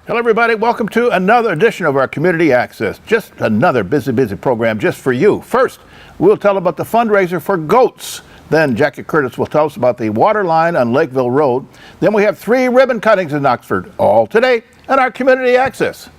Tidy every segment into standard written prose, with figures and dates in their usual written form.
Hello, everybody. Welcome to another edition of our Community Access. Just another busy program just for you. First, we'll tell about the fundraiser for goats. Then Jackie Curtis will tell us about the water line on Lakeville Road. Then we have 3 ribbon cuttings in Oxford, all today on our Community Access.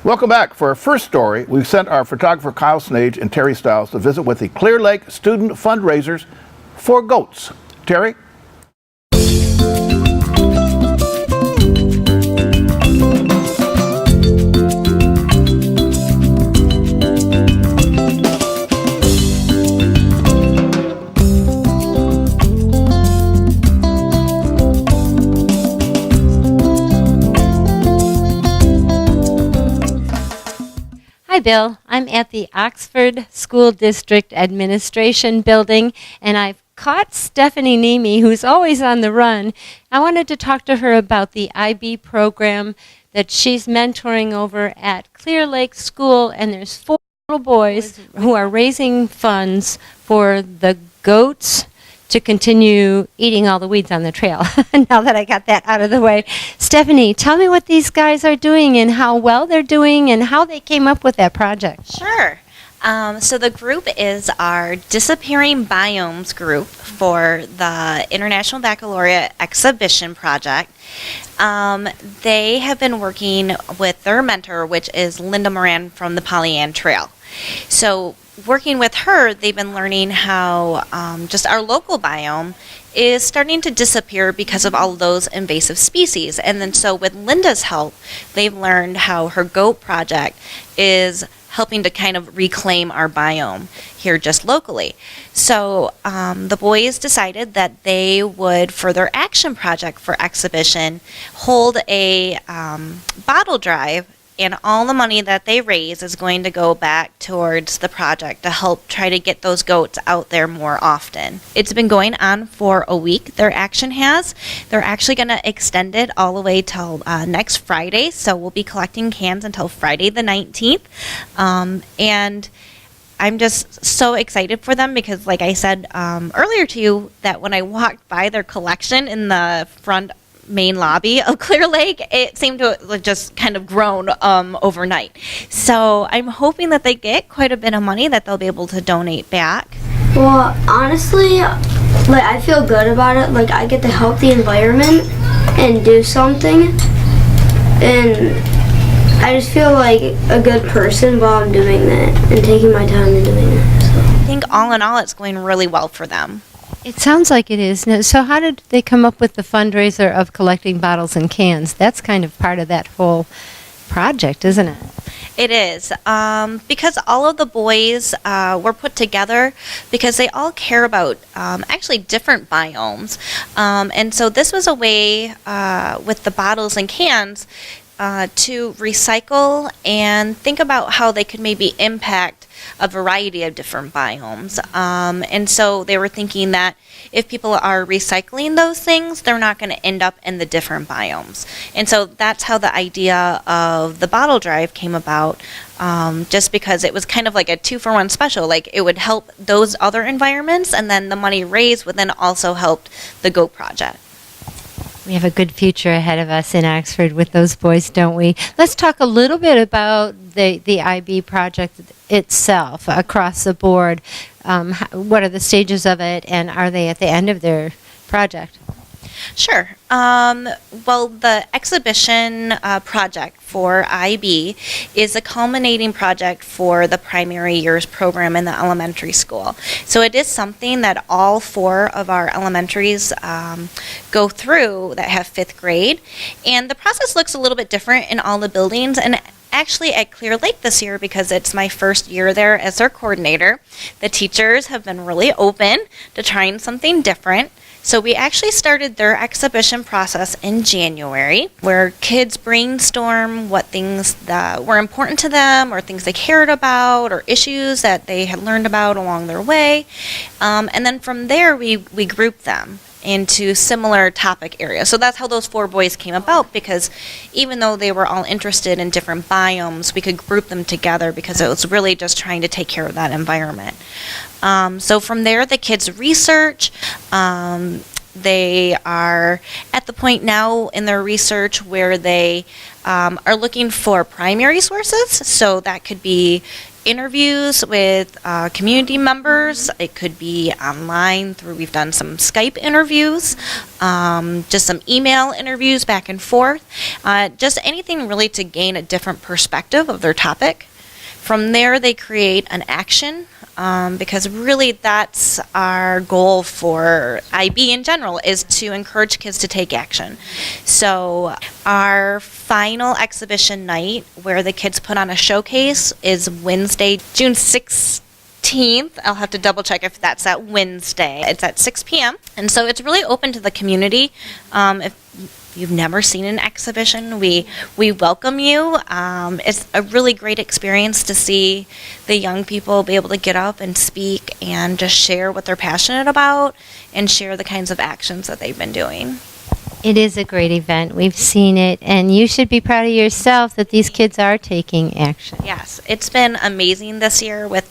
Welcome back. For our first story, we've sent our photographer Kyle Snage and Terry Stiles to visit with the Clear Lake student fundraisers for goats. Terry? Hi, Bill. I'm at the Oxford School District Administration Building, and I've caught Stephanie Nemi, who's always on the run. I wanted to talk to her about the IB program that she's mentoring over at Clear Lake School, and there's 4 little boys who are raising funds for the goats to continue eating all the weeds on the trail. Now that I got that out of the way. Stephanie, tell me what these guys are doing and how well they're doing and how they came up with that project. Sure. So the group is our Disappearing Biomes group for the International Baccalaureate Exhibition Project. They have been working with their mentor, which is Linda Moran from the Pollyann Trail. So working with her, they've been learning how just our local biome is starting to disappear because of all those invasive species. And then so with Linda's help, they've learned how her goat project is helping to kind of reclaim our biome here just locally. So the boys decided that they would, for their action project for exhibition, hold a bottle drive, and all the money that they raise is going to go back towards the project to help try to get those goats out there more often. It's been going on for a week, their action has. They're actually going to extend it all the way till next Friday, so we'll be collecting cans until Friday the 19th. And I'm just so excited for them because, like I said earlier to you, that when I walked by their collection in the front main lobby of Clear Lake, it seemed to have just kind of grown overnight. So I'm hoping that they get quite a bit of money that they'll be able to donate back. Well, honestly, like I feel good about it. Like I get to help the environment and do something, and I just feel like a good person while I'm doing that and taking my time and doing that. So I think all in all, it's going really well for them. It sounds like it is. Now, so how did they come up with the fundraiser of collecting bottles and cans? That's kind of part of that whole project, isn't it? It is, because all of the boys were put together because they all care about actually different biomes. And so this was a way with the bottles and cans to recycle and think about how they could maybe impact a variety of different biomes. And so they were thinking that if people are recycling those things, they're not going to end up in the different biomes. And so that's how the idea of the bottle drive came about, just because it was kind of like a 2-for-1 special. Like it would help those other environments, and then the money raised would then also help the goat project. We have a good future ahead of us in Oxford with those boys, don't we? Let's talk a little bit about the IB project itself across the board. What are the stages of it, and are they at the end of their project? Sure. Well, the exhibition project for IB is a culminating project for the primary years program in the elementary school. So it is something that all 4 of our elementaries go through that have 5th grade. And the process looks a little bit different in all the buildings. And actually at Clear Lake this year, because it's my first year there as their coordinator, the teachers have been really open to trying something different. So we actually started their exhibition process in January, where kids brainstorm what things that were important to them or things they cared about or issues that they had learned about along their way. And then from there, we grouped them into similar topic areas. So that's how those 4 boys came about, because even though they were all interested in different biomes, we could group them together because it was really just trying to take care of that environment. So from there, the kids research. They are at the point now in their research where they are looking for primary sources. So that could be interviews with community members. It could be online we've done some Skype interviews, just some email interviews back and forth, just anything really to gain a different perspective of their topic. From there, they create an action, because really that's our goal for IB in general, is to encourage kids to take action. So our final exhibition night, where the kids put on a showcase, is Wednesday, June 16th. I'll have to double check if that's that Wednesday. It's at 6 p.m. And so it's really open to the community. If you've never seen an exhibition, we welcome you. It's a really great experience to see the young people be able to get up and speak and just share what they're passionate about and share the kinds of actions that they've been doing. It is a great event. We've seen it, and you should be proud of yourself that these kids are taking action. Yes, it's been amazing this year with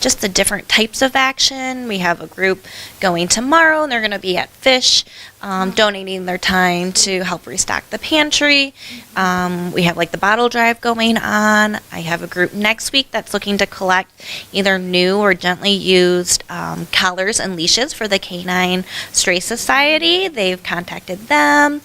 just the different types of action. We have a group going tomorrow, and they're going to be at Fish, donating their time to help restock the pantry. We have like the bottle drive going on. I have a group next week that's looking to collect either new or gently used collars and leashes for the Canine Stray Society. They've contacted them.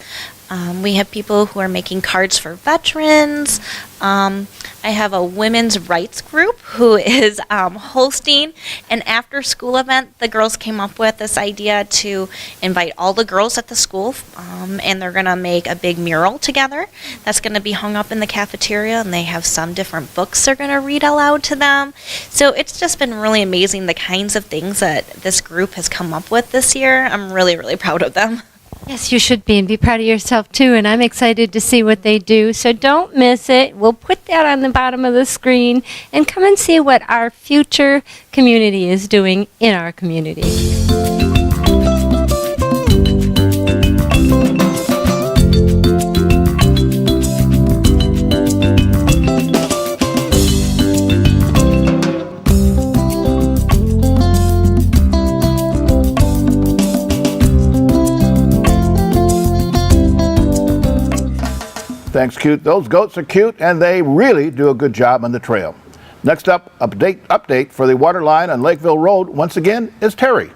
We have people who are making cards for veterans. I have a women's rights group who is hosting an after-school event. The girls came up with this idea to invite all the girls at the school, and they're going to make a big mural together that's going to be hung up in the cafeteria, and they have some different books they're going to read aloud to them. So it's just been really amazing the kinds of things that this group has come up with this year. I'm really, really proud of them. Yes, you should be, and be proud of yourself too, and I'm excited to see what they do. So don't miss it. We'll put that on the bottom of the screen, and come and see what our future community is doing in our community. Thanks, cute. Those goats are cute, and they really do a good job on the trail. Next up, update for the water line on Lakeville Road, once again, is Terry.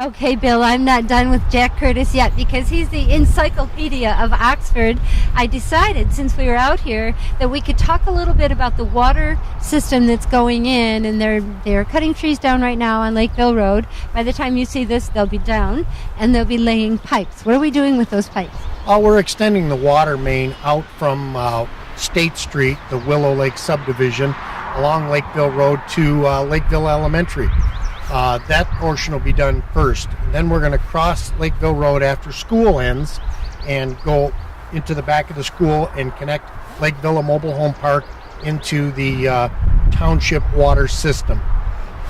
Okay, Bill, I'm not done with Jack Curtis yet because he's the encyclopedia of Oxford. I decided, since we were out here, that we could talk a little bit about the water system that's going in, and they're cutting trees down right now on Lakeville Road. By the time you see this, they'll be down, and they'll be laying pipes. What are we doing with those pipes? We're extending the water main out from State Street, the Willow Lake subdivision, along Lakeville Road to Lakeville Elementary. That portion will be done first. And then we're going to cross Lakeville Road after school ends and go into the back of the school and connect Lakeville Mobile Home Park into the township water system.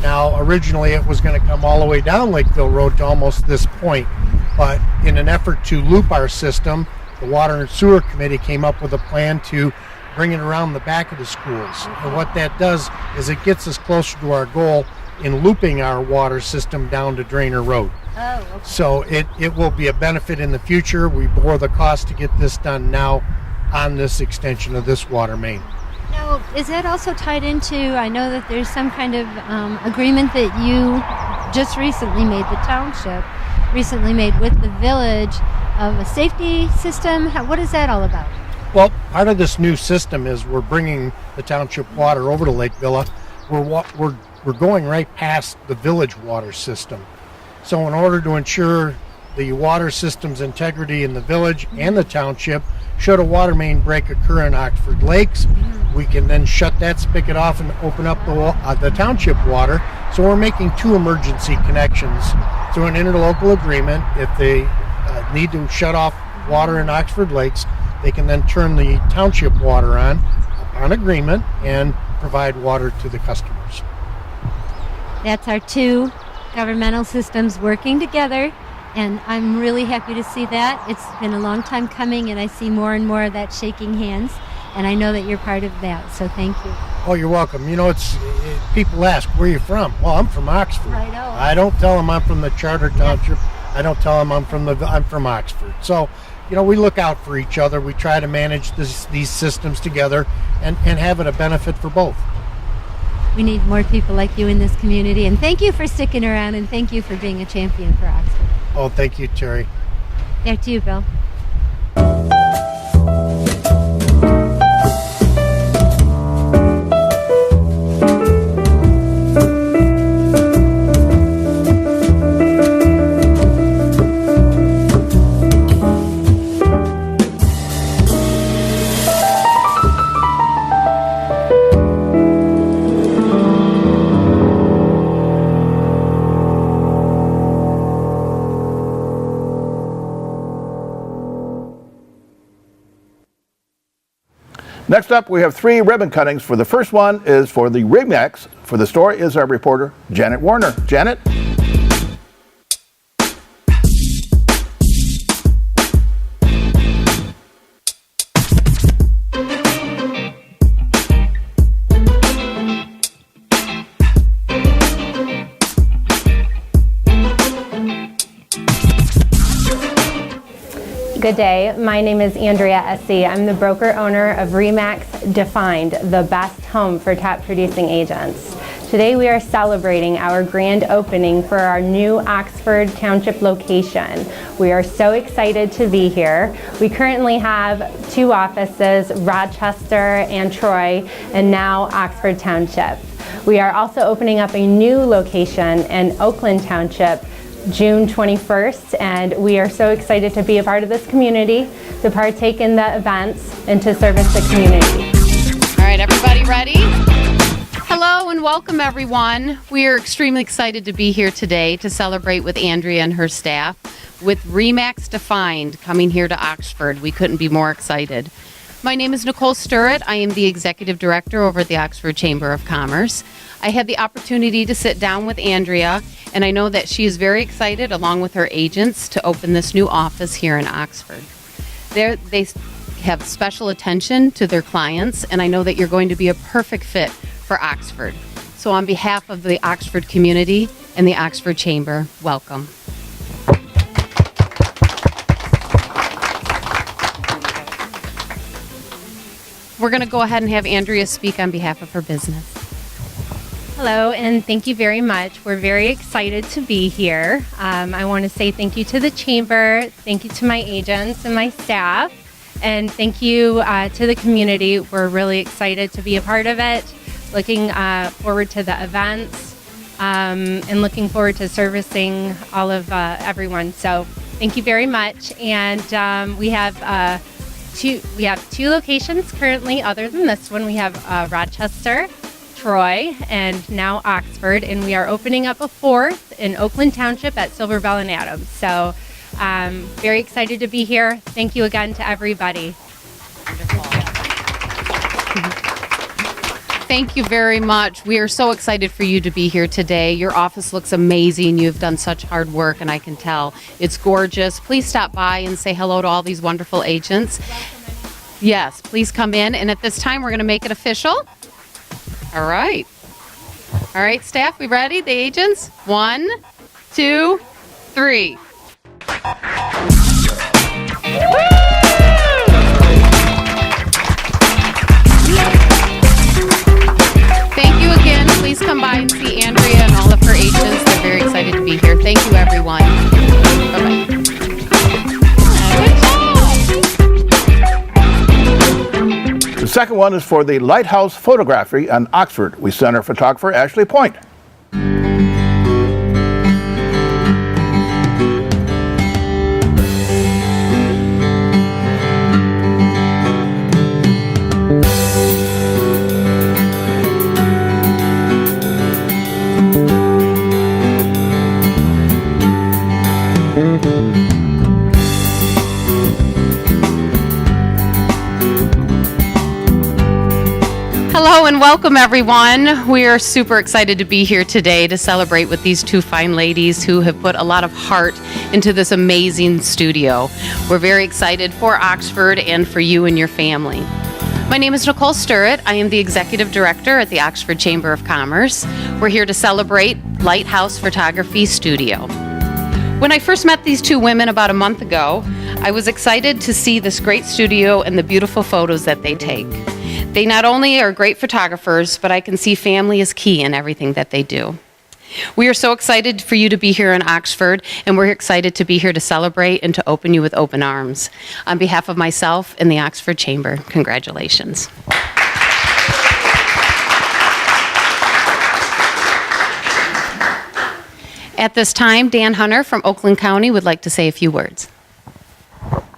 Now, originally it was going to come all the way down Lakeville Road to almost this point, but in an effort to loop our system, the Water and Sewer Committee came up with a plan to bring it around the back of the schools. And what that does is it gets us closer to our goal in looping our water system down to Drainer Road. Oh, okay. So it will be a benefit in the future. We bore the cost to get this done now on this extension of this water main. Now, is that also tied into, I know that there's some kind of agreement that you just recently made, the township recently made with the village, of a safety system. What is that all about? Well, part of this new system is we're bringing the township water over to Lake Villa. We're going right past the village water system. So in order to ensure the water system's integrity in the village and the township, should a water main break occur in Oxford Lakes, we can then shut that spigot off and open up the township water. So we're making two emergency connections through an interlocal agreement. If they need to shut off water in Oxford Lakes, they can then turn the township water on agreement and provide water to the customers. That's our two governmental systems working together, and I'm really happy to see that. It's been a long time coming, and I see more and more of that shaking hands, and I know that you're part of that, so thank you. Oh, you're welcome. You know, people ask, where are you from? Well, I'm from Oxford. I know. I don't tell them I'm from the Charter Township. I don't tell them I'm from Oxford. So, you know, we look out for each other. We try to manage these systems together and have it a benefit for both. We need more people like you in this community, and thank you for sticking around, and thank you for being a champion for Oxford. Oh, thank you, Terry. Back to you, Bill. Next up, we have 3 ribbon cuttings. For the first one is for the Remax. For the story is our reporter, Janet Warner. Janet? Good day, my name is Andrea Essie. I'm the broker owner of Remax Defined, the best home for top producing agents. Today we are celebrating our grand opening for our new Oxford Township location. We are so excited to be here. We currently have 2 offices, Rochester and Troy, and now Oxford Township. We are also opening up a new location in Oakland Township June 21st, and we are so excited to be a part of this community, to partake in the events, and to service the community. All right, everybody ready? Hello and welcome, everyone. We are extremely excited to be here today to celebrate with Andrea and her staff with Remax Defined coming here to Oxford. We couldn't be more excited. My name is Nicole Sturrett. I am the Executive Director over at the Oxford Chamber of Commerce. I had the opportunity to sit down with Andrea, and I know that she is very excited, along with her agents, to open this new office here in Oxford. They have special attention to their clients, and I know that you're going to be a perfect fit for Oxford. So on behalf of the Oxford community and the Oxford Chamber, welcome. We're going to go ahead and have Andrea speak on behalf of her business. Hello, and thank you very much. We're very excited to be here. I want to say thank you to the Chamber, thank you to my agents and my staff, and thank you to the community. We're really excited to be a part of it, looking forward to the events, and looking forward to servicing all of everyone. So thank you very much. And we have 2 locations currently. Other than this one, we have Rochester, Troy, and now Oxford, and we are opening up a 4th in Oakland Township at Silver Bell and Adams. So very excited to be here. Thank you again to everybody. Thank you very much. We are so excited for you to be here today. Your office looks amazing. You've done such hard work, and I can tell. It's gorgeous. Please stop by and say hello to all these wonderful agents. Yes, please come in. And at this time, we're going to make it official. All right. All right, staff, we ready? The agents? 1, 2, 3. Thank you again. Please come by and see Andrea and all of her agents. They're very excited second one is for the Lighthouse Photography on Oxford. We sent our photographer, Ashley Point. Hello and welcome everyone. We are super excited to be here today to celebrate with these two fine ladies who have put a lot of heart into this amazing studio. We're very excited for Oxford and for you and your family. My name is Nicole Sturrett. I am the Executive Director at the Oxford Chamber of Commerce. We're here to celebrate Lighthouse Photography Studio. When I first met these two women about a month ago, I was excited to see this great studio and the beautiful photos that they take. They not only are great photographers, but I can see family is key in everything that they do. We are so excited for you to be here in Oxford, and we're excited to be here to celebrate and to open you with open arms. On behalf of myself and the Oxford Chamber, congratulations. At this time, Dan Hunter from Oakland County would like to say a few words.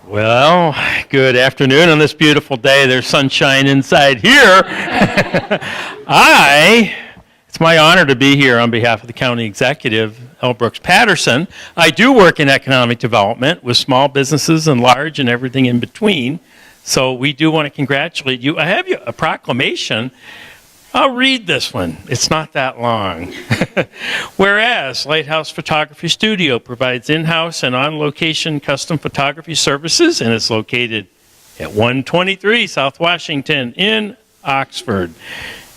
Well, good afternoon on this beautiful day. There's sunshine inside here. It's my honor to be here on behalf of the county executive, L. Brooks Patterson. I do work in economic development with small businesses and large and everything in between. So we do want to congratulate you. I have a proclamation. I'll read this one. It's not that long. Whereas Lighthouse Photography Studio provides in-house and on-location custom photography services and is located at 123 South Washington in Oxford.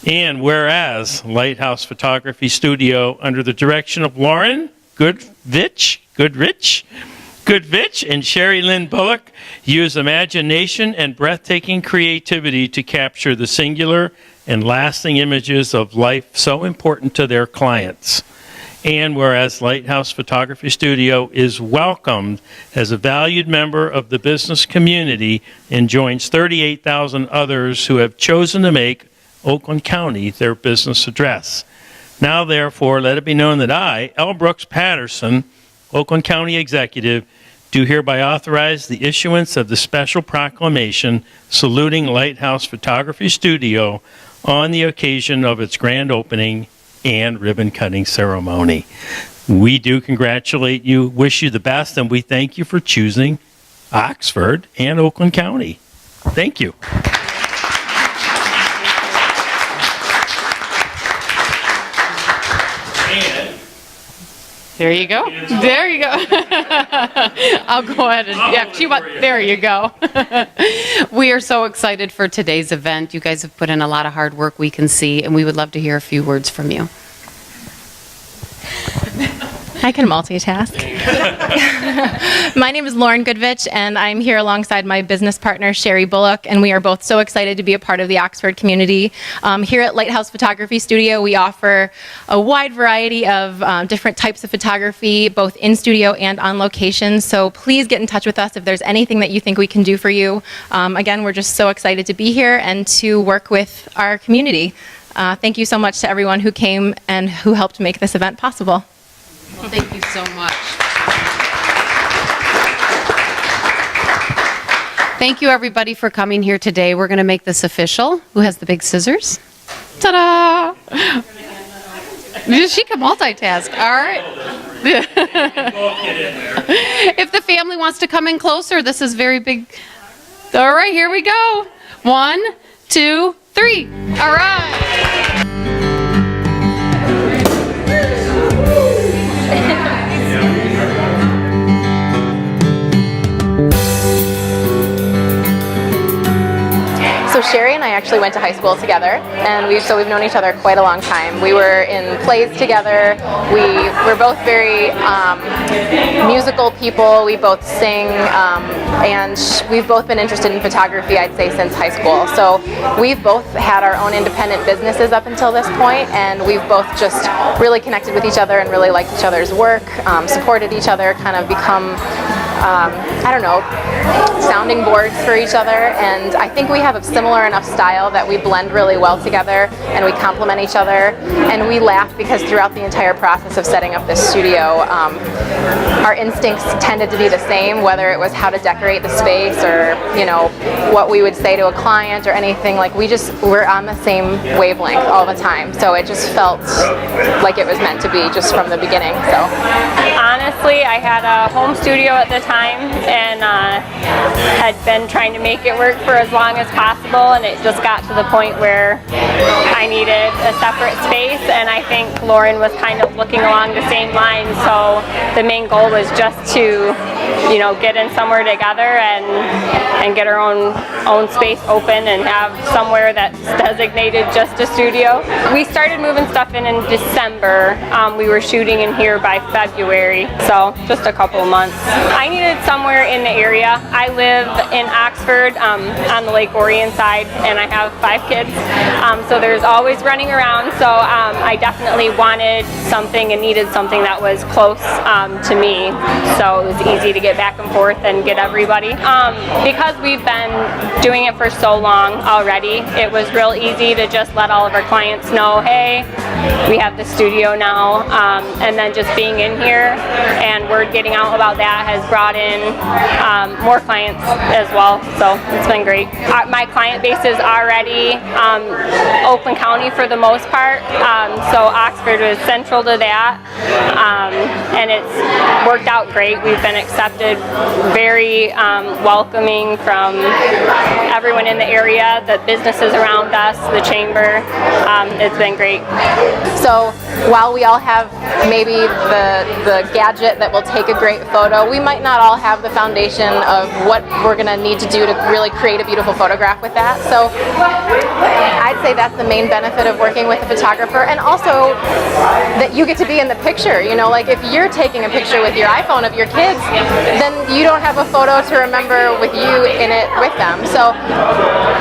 And whereas Lighthouse Photography Studio, under the direction of Lauren Goodrich and Sherry Lynn Bullock, use imagination and breathtaking creativity to capture the singular and lasting images of life so important to their clients. And whereas Lighthouse Photography Studio is welcomed as a valued member of the business community and joins 38,000 others who have chosen to make Oakland County their business address. Now, therefore, let it be known that I, L. Brooks Patterson, Oakland County Executive, do hereby authorize the issuance of the special proclamation saluting Lighthouse Photography Studio on the occasion of its grand opening and ribbon-cutting ceremony. We do congratulate you, wish you the best, and we thank you for choosing Oxford and Oakland County. Thank you. There you go. There you go. I'll go ahead and, there you go. We are so excited for today's event. You guys have put in a lot of hard work, we can see, and we would love to hear a few words from you. I can multitask. My name is Lauren Goodrich, and I'm here alongside my business partner, Sherry Bullock, and we are both so excited to be a part of the Oxford community. Here at Lighthouse Photography Studio, we offer a wide variety of different types of photography, both in studio and on location, so please get in touch with us if there's anything that you think we can do for you. Again, we're just so excited to be here and to work with our community. Thank you so much to everyone who came and who helped make this event possible. Well, thank you so much. Thank you, everybody, for coming here today. We're going to make this official. Who has the big scissors? Ta-da! She can multitask. All right. If the family wants to come in closer, this is very big. All right, here we go. 1, 2, 3. All right. So Sherry and I actually went to high school together, and we've known each other quite a long time. We were in plays together. We're both very musical people. We both sing, and we've both been interested in photography, I'd say, since high school. So we've both had our own independent businesses up until this point, and we've both just really connected with each other and really liked each other's work, supported each other, kind of become I don't know, sounding boards for each other, and I think we have a similar enough style that we blend really well together and we complement each other, and we laugh because throughout the entire process of setting up this studio, our instincts tended to be the same, whether it was how to decorate the space or, you know, what we would say to a client or anything. Like, we're on the same wavelength all the time, so it just felt like it was meant to be just from the beginning. So honestly, I had a home studio at the time and had been trying to make it work for as long as possible, and it just got to the point where I needed a separate space, and I think Lauren was kind of looking along the same lines. So the main goal was just to, you know, get in somewhere together and get our own space open and have somewhere that's designated just a studio. We started moving stuff in December. We were shooting in here by February, so just a couple of months. I needed somewhere in the area. I live in Oxford on the Lake Orion side, and I have 5 kids, so there's always running around. So I definitely wanted something and needed something that was close to me, so it was easy to get back and forth and get everybody. Because we've been doing it for so long already, it was real easy to just let all of our clients know, hey, we have the studio now, and then just being in here and word getting out about that has brought in more clients as well, so it's been great. My client base is already Oakland County for the most part, so Oxford was central to that, and it's worked out great. We've been accepted, very welcoming from everyone in the area, the businesses around us, the chamber. It's been great. So while we all have maybe the gadget that will take a great photo, we might not all have the foundation of what we're going to need to do to really create a beautiful photograph with that. So I'd say that's the main benefit of working with a photographer, and also that you get to be in the picture. You know, like if you're taking a picture with your iPhone of your kids, then you don't have a photo to remember with you in it with them. So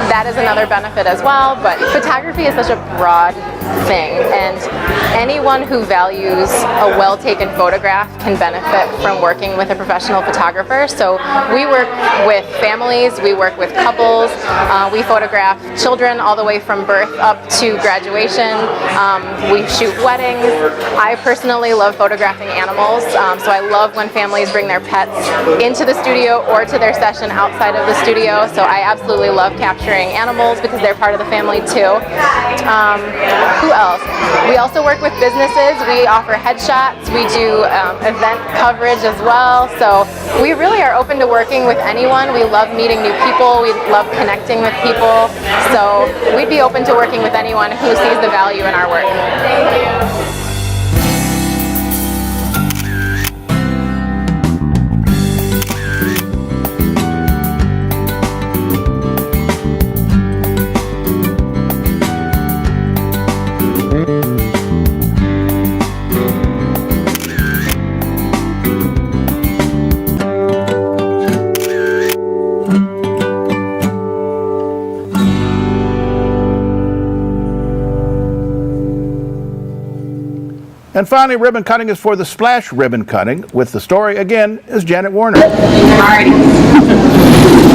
that is another benefit as well. But photography is such a broad thing, and anyone who values a well-taken photograph can benefit from working with a professional photographer. So we work with families, we work with couples, we photograph children all the way from birth up to graduation, we shoot weddings. I personally love photographing animals, so I love when families bring their pets into the studio or to their session outside of the studio, so I absolutely love capturing animals because they're part of the family too. Who else? We also work with businesses. We offer headshots. We do event coverage as well. So we really are open to working with anyone. We love meeting new people. We love connecting with people. So we'd be open to working with anyone who sees the value in our work. Thank you. And finally, ribbon cutting is for the Splash Ribbon Cutting. With the story, again, is Janet Warner. Alrighty.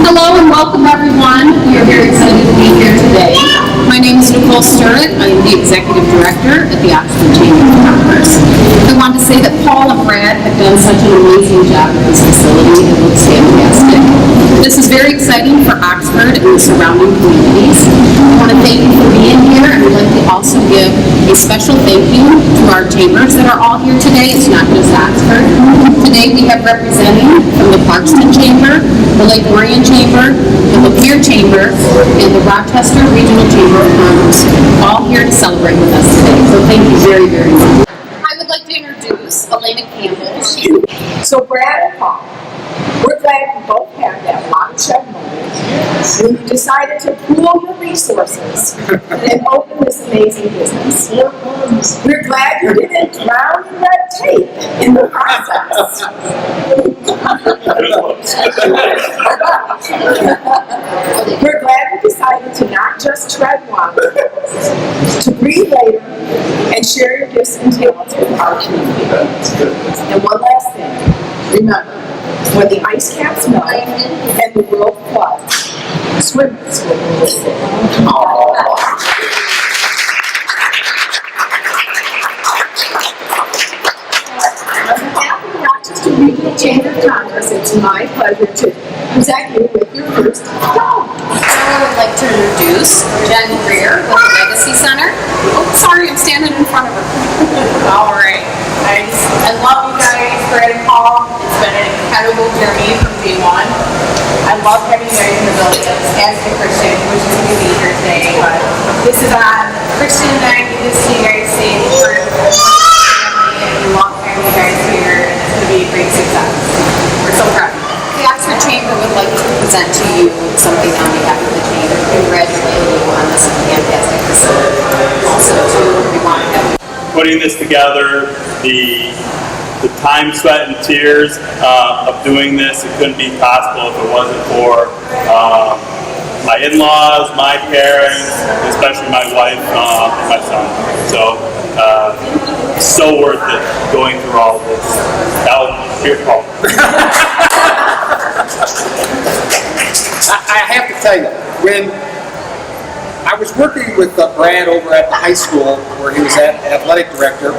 Hello and welcome everyone. We are very excited to be here today. My name is Nicole Sturritt. I am the Executive Director at the Oxford Chamber of Commerce. I wanted to say that Paul and Brad have done such an amazing job at this facility. It looks fantastic. This is very exciting for Oxford and the surrounding communities. I want to thank you for being here, and I'd like to also give a special thank you to our chambers that are all here today. It's not just Oxford. Today we have representing from the Clarkston Chamber, the Lake Orion Chamber, the Lapeer Chamber, and the Rochester Regional Chamber of Commerce, all here to celebrate with us today. So thank you very, very much. I would like to introduce Elena Campbell. So Brad and Paul, we're glad you both have that watershed moment when you decided to pool your resources and open this amazing business. We're glad you didn't drown in red tape in the process. We're glad you decided to not just tread water, to breathe later and share your gifts and talents with our community. And one last thing, remember, when the ice caps melt and the world floods, swimmers will be listed. On behalf of the Rochester Regional Chamber of Commerce, it's my pleasure to present you with your first dog. I would like to introduce Jen Greer with the Legacy Center. Oh, sorry, I'm standing in front of her. All right. I love you guys, Brad and Paul. It's been an incredible journey from day one. I love having you guys in the building as a Christian, which is going to be here today. But this is on Christian night. We just see you guys say for the family, and we love having you guys here, and it's going to be a great success. We're so proud. The Oxford Chamber would like to present to you something on behalf of the Chamber, congratulating you on this fantastic facility. Also, we want to have putting this together, the time, sweat, and tears of doing this, it couldn't be possible if it wasn't for my in-laws, my parents, especially my wife and my son. So worth it going through all of this. Here's Paul. I have to tell you, when I was working with Brad over at the high school where he was athletic director,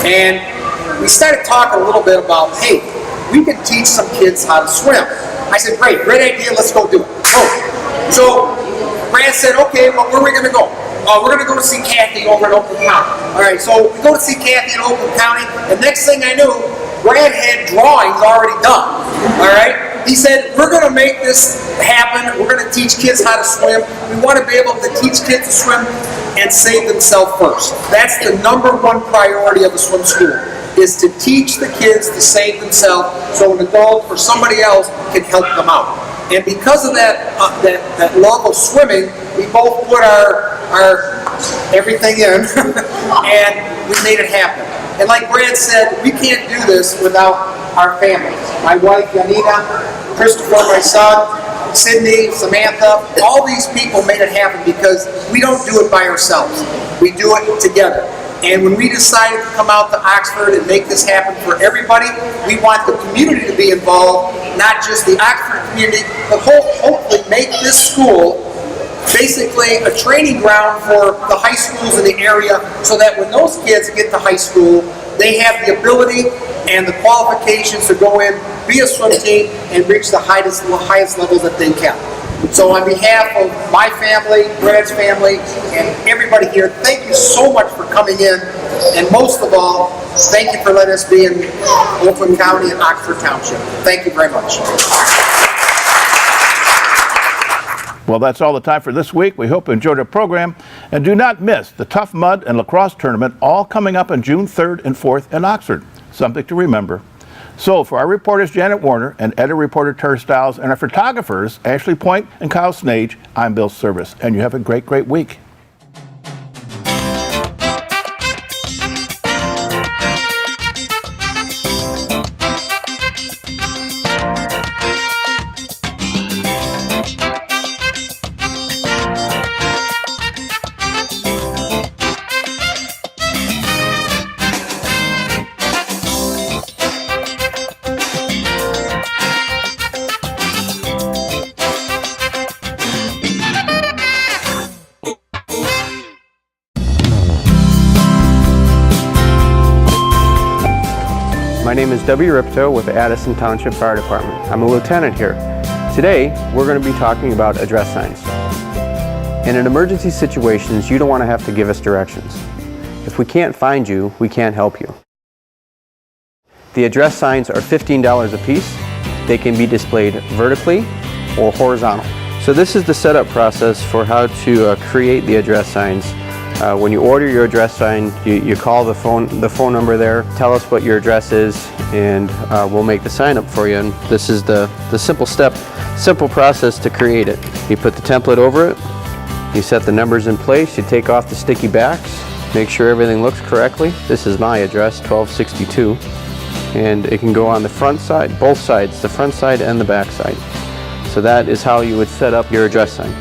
and we started talking a little bit about, hey, we can teach some kids how to swim. I said, great idea, let's go do it. So Brad said, okay, well, where are we going to go? We're going to go to see Kathy over in Oakland County. All right, so we go to see Kathy in Oakland County, and next thing I knew, Brad had drawings already done. All right? He said, we're going to make this happen. We're going to teach kids how to swim. We want to be able to teach kids to swim and save themselves first. That's the #1 priority of a swim school, is to teach the kids to save themselves so an adult or somebody else can help them out. And because of that love of swimming, we both put our everything in and we made it happen. And like Brad said, we can't do this without our family. My wife, Yanina, Christopher, my son, Sydney, Samantha, all these people made it happen because we don't do it by ourselves. We do it together. And when we decided to come out to Oxford and make this happen for everybody, we want the community to be involved, not just the Oxford community, but hopefully make this school basically a training ground for the high schools in the area so that when those kids get to high school, they have the ability and the qualifications to go in, be a swim team, and reach the highest levels that they can. So on behalf of my family, Brad's family, and everybody here, thank you so much for coming in, and most of all, thank you for letting us be in Oakland County and Oxford Township. Thank you very much. Well, that's all the time for this week. We hope you enjoyed our program. And do not miss the Tough Mud and Lacrosse Tournament, all coming up on June 3rd and 4th in Oxford. Something to remember. So for our reporters Janet Warner and editor reporter Terry Stiles and our photographers Ashley Point and Kyle Snage, I'm Bill Service. And you have a great week. My name is W. Ripto with the Addison Township Fire Department. I'm a lieutenant here. Today, we're going to be talking about address signs. And in emergency situations, you don't want to have to give us directions. If we can't find you, we can't help you. The address signs are $15 a piece. They can be displayed vertically or horizontal. So this is the setup process for how to create the address signs. When you order your address sign, you call the phone number there, tell us what your address is, and we'll make the sign up for you. And this is the simple process to create it. You put the template over it, you set the numbers in place, you take off the sticky backs, make sure everything looks correctly. This is my address, 1262, and it can go on the front side, both sides, the front side and the back side. So that is how you would set up your address sign.